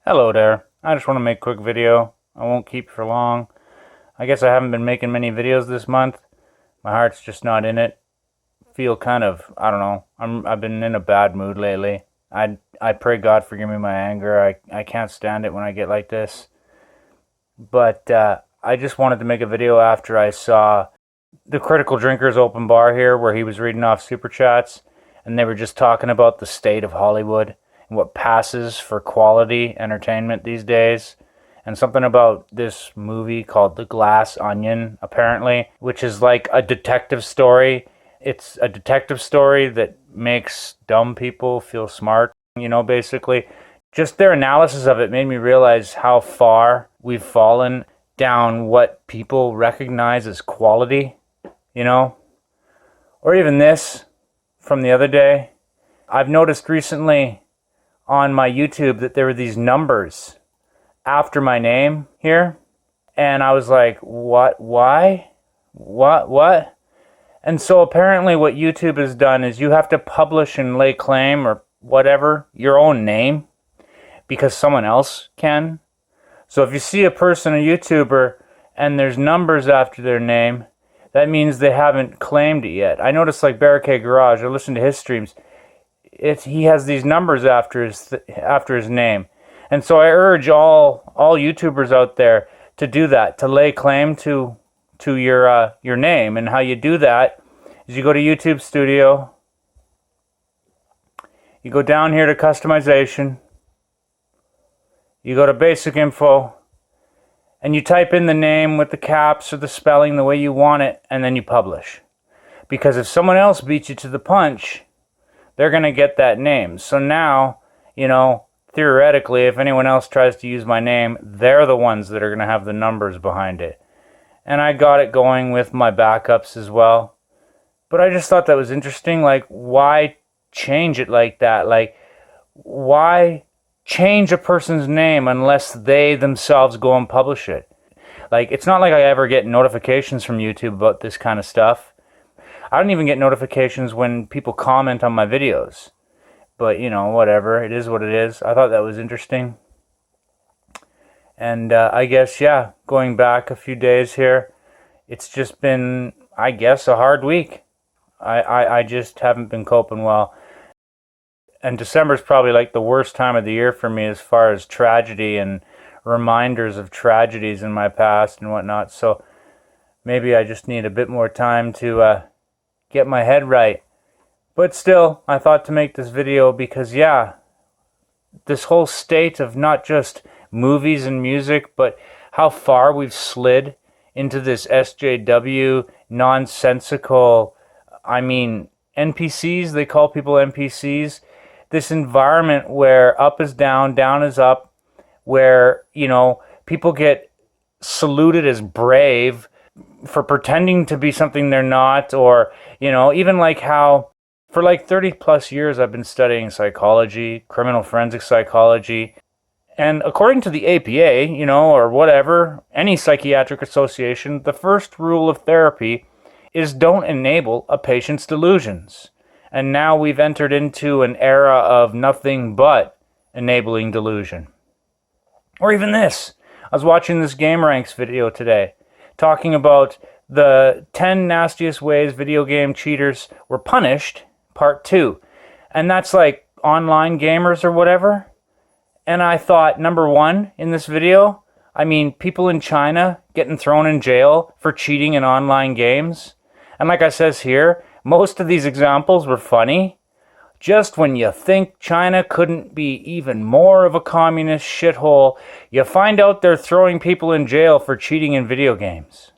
Hello there. I just want to make a quick video. I won't keep you for long. I guess I haven't been making many videos this month. My heart's just not in it. Feel kind of, I don't know. I've been in a bad mood lately. I pray God forgive me my anger. I can't stand it when I get like this. But I just wanted to make a video after I saw the Critical Drinkers open bar here where he was reading off super chats and they were just talking about the state of Hollywood and what passes for quality entertainment these days, and something about this movie called The Glass Onion, apparently, which is like a detective story. It's a detective story that makes dumb people feel smart, basically. Just their analysis of it made me realize how far we've fallen down what people recognize as quality, Or even this from the other day. I've noticed recently on my YouTube that there were these numbers after my name here. And I was like, what? Why? What? And so apparently what YouTube has done is you have to publish and lay claim or whatever, your own name, because someone else can. So if you see a person, a YouTuber, and there's numbers after their name, that means they haven't claimed it yet. I noticed like Barricade Garage, I listen to his streams, he has these numbers after his name. And so I urge all YouTubers out there to do that, to lay claim to your name. And how you do that is you go to YouTube Studio, you go down here to customization, you go to basic info, and you type in the name with the caps or the spelling the way you want it, and then you publish. Because if someone else beats you to the punch, they're going to get that name. So now, theoretically, if anyone else tries to use my name, they're the ones that are going to have the numbers behind it. And I got it going with my backups as well. But I just thought that was interesting. Like, why change it like that? Like, why change a person's name unless they themselves go and publish it? Like, it's not like I ever get notifications from YouTube about this kind of stuff. I don't even get notifications when people comment on my videos. But, whatever. It is what it is. I thought that was interesting. And I guess, going back a few days here, it's just been, I guess, a hard week. I just haven't been coping well. And December's probably like the worst time of the year for me as far as tragedy and reminders of tragedies in my past and whatnot. So maybe I just need a bit more time to get my head right. But still, I thought to make this video because, this whole state of not just movies and music, but how far we've slid into this SJW nonsensical, NPCs, they call people NPCs, this environment where up is down, down is up, where, people get saluted as brave for pretending to be something they're not, or, even like how for like 30 plus years I've been studying psychology, criminal forensic psychology, and according to the APA, or whatever, any psychiatric association, the first rule of therapy is don't enable a patient's delusions. And now we've entered into an era of nothing but enabling delusion. Or even this. I was watching this GameRanks video today, talking about the 10 nastiest ways video game cheaters were punished, part 2. And that's like online gamers or whatever. And I thought, number 1 in this video, people in China getting thrown in jail for cheating in online games. And like I says here, most of these examples were funny. Just when you think China couldn't be even more of a communist shithole, you find out they're throwing people in jail for cheating in video games.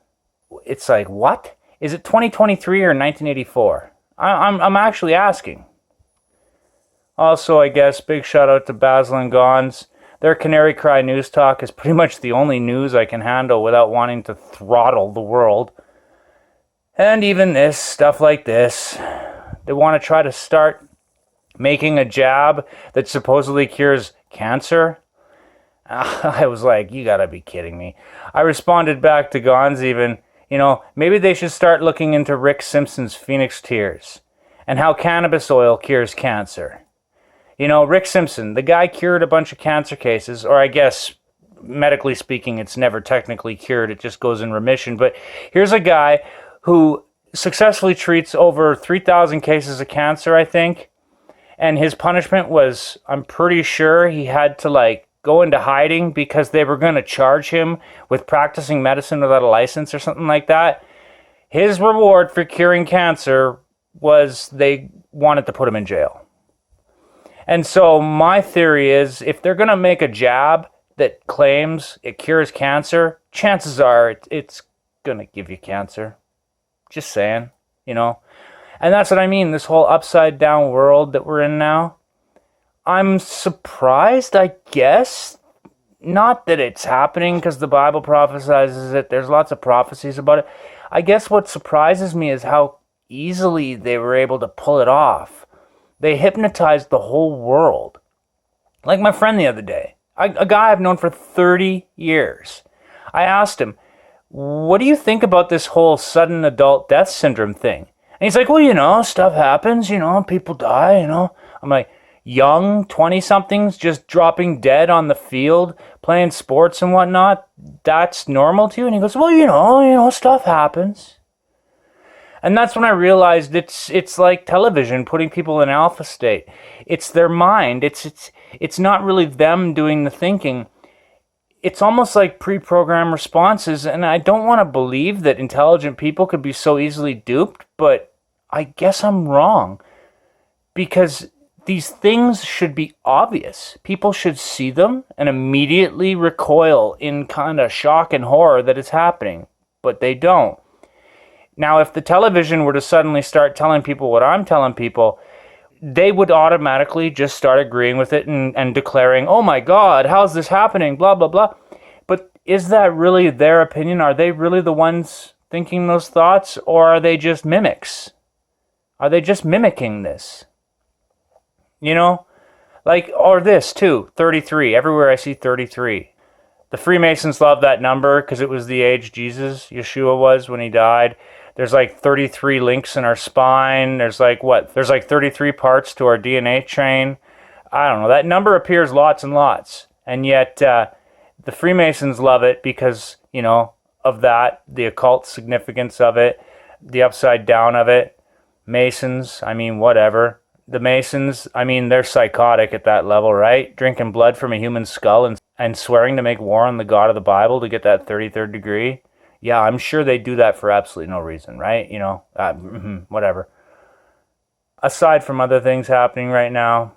It's like, what? Is it 2023 or 1984? I'm actually asking. Also, I guess, big shout out to Basil and Gons. Their Canary Cry News Talk is pretty much the only news I can handle without wanting to throttle the world. And even this, stuff like this. They want to try to start making a jab that supposedly cures cancer. I was like, you gotta be kidding me. I responded back to Gons even, maybe they should start looking into Rick Simpson's Phoenix Tears and how cannabis oil cures cancer. You know, Rick Simpson, the guy cured a bunch of cancer cases, or I guess medically speaking, it's never technically cured. It just goes in remission. But here's a guy who successfully treats over 3,000 cases of cancer, I think. And his punishment was, I'm pretty sure he had to like go into hiding because they were going to charge him with practicing medicine without a license or something like that. His reward for curing cancer was they wanted to put him in jail. And so my theory is, if they're going to make a jab that claims it cures cancer, chances are it's going to give you cancer. Just saying, you know. And that's what I mean, this whole upside down world that we're in now. I'm surprised, I guess. Not that it's happening because the Bible prophesizes it. There's lots of prophecies about it. I guess what surprises me is how easily they were able to pull it off. They hypnotized the whole world. Like my friend the other day, a guy I've known for 30 years. I asked him, what do you think about this whole sudden adult death syndrome thing? And he's like, well, you know, stuff happens, you know, people die, you know. I'm like, young 20-somethings just dropping dead on the field, playing sports and whatnot, that's normal to you? And he goes, well, you know, stuff happens. And that's when I realized it's like television, putting people in alpha state. It's their mind. It's not really them doing the thinking. It's almost like pre-programmed responses, and I don't want to believe that intelligent people could be so easily duped, but I guess I'm wrong. Because these things should be obvious. People should see them and immediately recoil in kind of shock and horror that it's happening, but they don't. Now, if the television were to suddenly start telling people what I'm telling people, they would automatically just start agreeing with it and declaring, oh my God, how's this happening? Blah, blah, blah. But is that really their opinion? Are they really the ones thinking those thoughts? Or are they just mimics? Are they just mimicking this? You know? Like, or this too, 33. Everywhere I see 33. The Freemasons love that number because it was the age Yahshua was when he died. There's like 33 links in our spine. There's like what? There's like 33 parts to our DNA chain. I don't know. That number appears lots and lots. And yet the Freemasons love it because, you know, of that, the occult significance of it, the upside down of it. Masons, I mean, whatever. The Masons, I mean, they're psychotic at that level, right? Drinking blood from a human skull and swearing to make war on the God of the Bible to get that 33rd degree. Yeah, I'm sure they do that for absolutely no reason, right? You know, whatever. Aside from other things happening right now,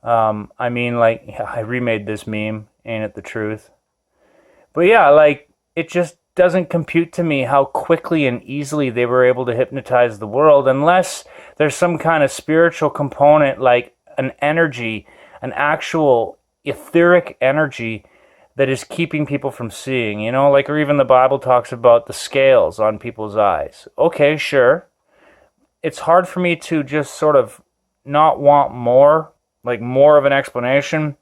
I mean, like, I remade this meme, ain't it the truth? But yeah, like, it just doesn't compute to me how quickly and easily they were able to hypnotize the world, unless there's some kind of spiritual component, like an energy, an actual etheric energy that is keeping people from seeing, you know, like, or even the Bible talks about the scales on people's eyes. Okay, sure. It's hard for me to just sort of not want more, like more of an explanation,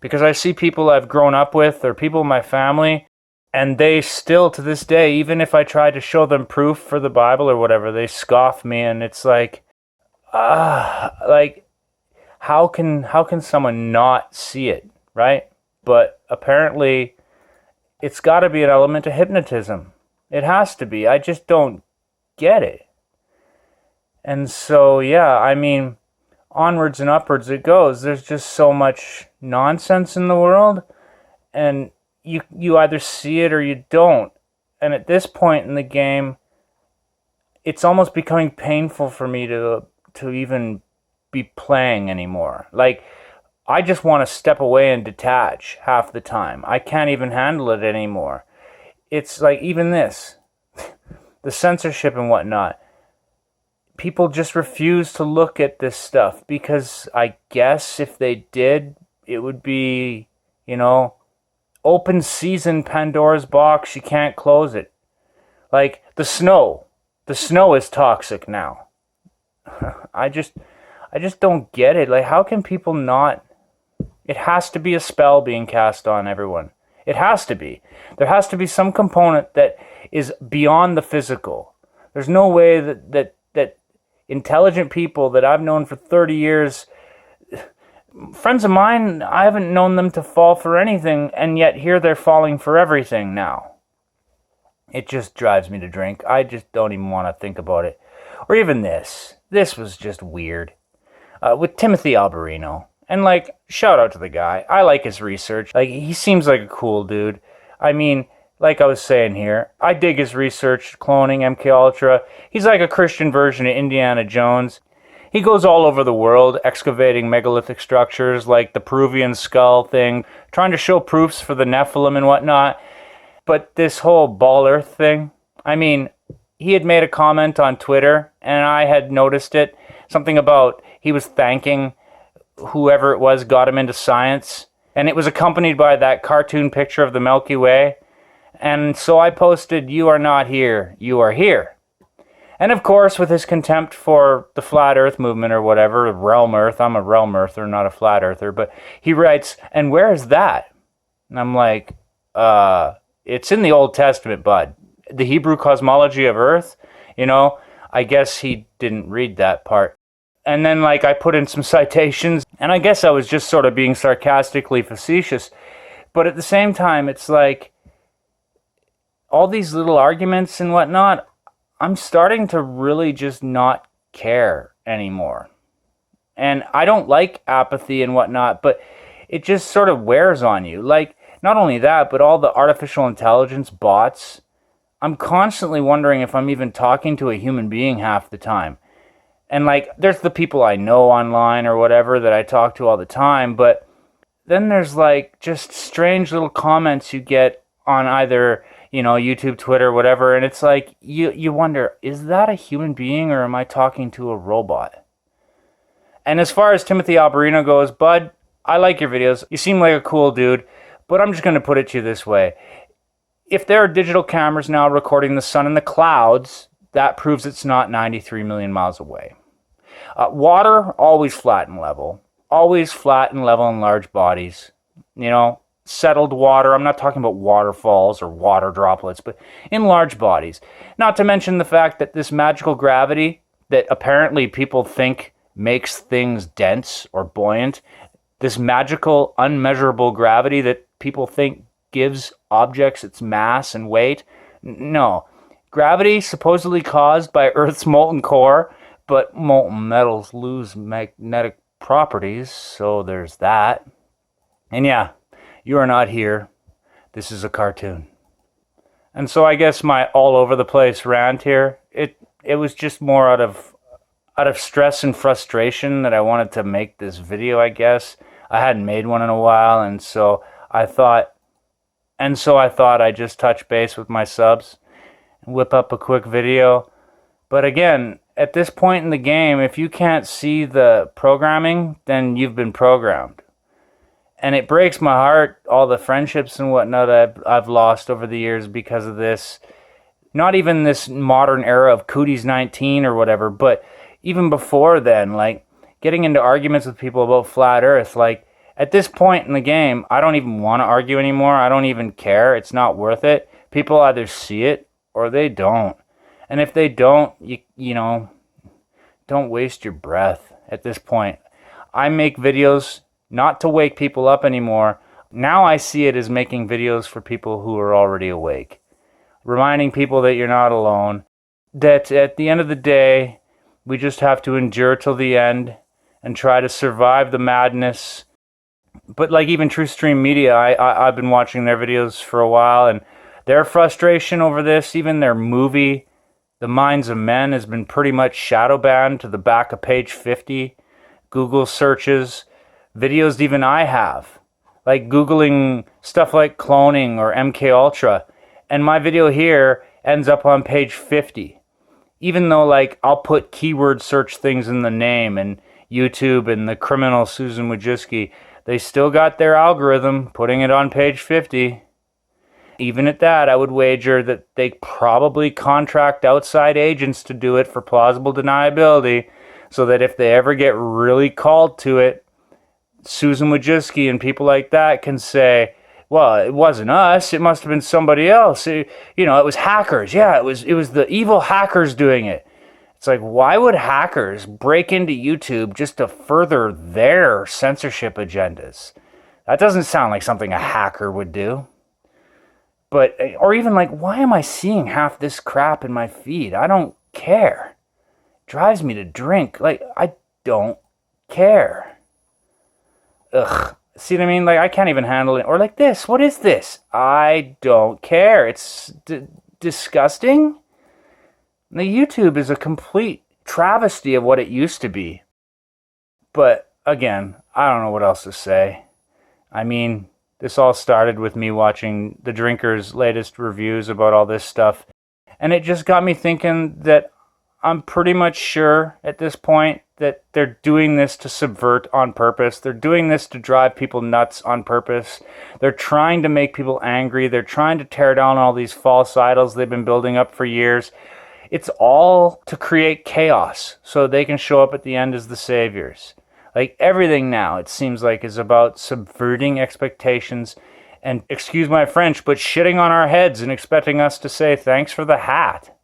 because I see people I've grown up with or people in my family, and they still, to this day, even if I try to show them proof for the Bible or whatever, they scoff me, and it's like, like, how can someone not see it, right? But apparently, it's got to be an element of hypnotism. It has to be. I just don't get it. And so, yeah, I mean, onwards and upwards it goes. There's just so much nonsense in the world, and you either see it or you don't. And at this point in the game, it's almost becoming painful for me to even be playing anymore. Like, I just want to step away and detach half the time. I can't even handle it anymore. It's like, even this, the censorship and whatnot. People just refuse to look at this stuff because I guess if they did, it would be, you know, open season Pandora's box. You can't close it. Like the snow. The snow is toxic now. I just don't get it. Like, how can people not? It has to be a spell being cast on everyone. It has to be. There has to be some component that is beyond the physical. There's no way that intelligent people that I've known for 30 years, friends of mine, I haven't known them to fall for anything, and yet here they're falling for everything now. It just drives me to drink. I just don't even want to think about it. Or even this. This was just weird. With Timothy Alberino. And, like, shout out to the guy. I like his research. Like, he seems like a cool dude. I mean, like I was saying here, I dig his research, cloning, MKUltra. He's like a Christian version of Indiana Jones. He goes all over the world excavating megalithic structures like the Peruvian skull thing, trying to show proofs for the Nephilim and whatnot. But this whole ball earth thing, I mean, he had made a comment on Twitter, and I had noticed it. Something about he was thanking whoever it was got him into science. And it was accompanied by that cartoon picture of the Milky Way. And so I posted, "You are not here, you are here." And of course, with his contempt for the flat earth movement or whatever, realm earth, I'm a realm earther, not a flat earther, but he writes, "And where is that?" And I'm like, it's in the Old Testament, bud. The Hebrew cosmology of earth, you know, I guess he didn't read that part. And then, like, I put in some citations, and I guess I was just sort of being sarcastically facetious. But at the same time, it's like, all these little arguments and whatnot, I'm starting to really just not care anymore. And I don't like apathy and whatnot, but it just sort of wears on you. Like, not only that, but all the artificial intelligence bots, I'm constantly wondering if I'm even talking to a human being half the time. And, like, there's the people I know online or whatever that I talk to all the time, but then there's, like, just strange little comments you get on either, you know, YouTube, Twitter, whatever, and it's like, you wonder, is that a human being or am I talking to a robot? And as far as Timothy Alberino goes, bud, I like your videos. You seem like a cool dude, but I'm just going to put it to you this way. If there are digital cameras now recording the sun in the clouds, that proves it's not 93 million miles away. Water, always flat and level. Always flat and level in large bodies. You know, settled water. I'm not talking about waterfalls or water droplets, but in large bodies. Not to mention the fact that this magical gravity that apparently people think makes things dense or buoyant, this magical, unmeasurable gravity that people think gives objects its mass and weight. No. Gravity supposedly caused by Earth's molten core, but molten metals lose magnetic properties, so there's that. And yeah, you are not here. This is a cartoon. And so I guess my all over the place rant here, it was just more out of stress and frustration that I wanted to make this video, I guess. I hadn't made one in a while, and so I thought I'd just touch base with my subs and whip up a quick video. But again, at this point in the game, if you can't see the programming, then you've been programmed. And it breaks my heart, all the friendships and whatnot I've lost over the years because of this. Not even this modern era of Cooties 19 or whatever, but even before then, like, getting into arguments with people about flat earth. Like, at this point in the game, I don't even want to argue anymore. I don't even care. It's not worth it. People either see it or they don't. And if they don't, you know, don't waste your breath at this point. I make videos not to wake people up anymore. Now I see it as making videos for people who are already awake. Reminding people that you're not alone. That at the end of the day, we just have to endure till the end and try to survive the madness. But like even True Stream Media, I've been watching their videos for a while, and their frustration over this, even their movie, The Minds of Men, has been pretty much shadow banned to the back of page 50. Google searches, videos even I have, like Googling stuff like cloning or MKUltra, and my video here ends up on page 50. Even though, like, I'll put keyword search things in the name, and YouTube and the criminal Susan Wojcicki, they still got their algorithm putting it on page 50. Even at that, I would wager that they probably contract outside agents to do it for plausible deniability, so that if they ever get really called to it, Susan Wojcicki and people like that can say, well, it wasn't us, it must have been somebody else. It was hackers. Yeah, it was the evil hackers doing it. It's like, why would hackers break into YouTube just to further their censorship agendas? That doesn't sound like something a hacker would do. But, or even like, why am I seeing half this crap in my feed? I don't care. It drives me to drink. Like, I don't care. Ugh. See what I mean? Like, I can't even handle it. Or like this. What is this? I don't care. It's disgusting. The YouTube is a complete travesty of what it used to be. But again, I don't know what else to say. I mean, this all started with me watching the Drinkers' latest reviews about all this stuff. And it just got me thinking that I'm pretty much sure at this point that they're doing this to subvert on purpose. They're doing this to drive people nuts on purpose. They're trying to make people angry. They're trying to tear down all these false idols they've been building up for years. It's all to create chaos so they can show up at the end as the saviors. Like everything now, it seems like, is about subverting expectations and, excuse my French, but shitting on our heads and expecting us to say thanks for the hat.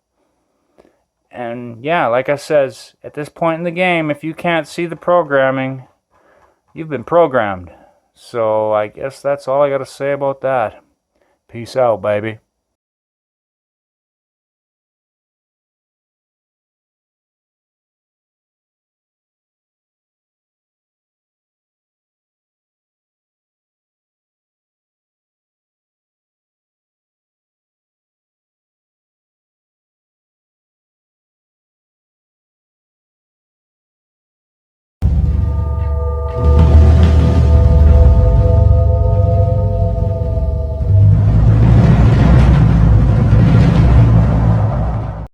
And yeah, like I says, at this point in the game, if you can't see the programming, you've been programmed. So I guess that's all I got to say about that. Peace out, baby.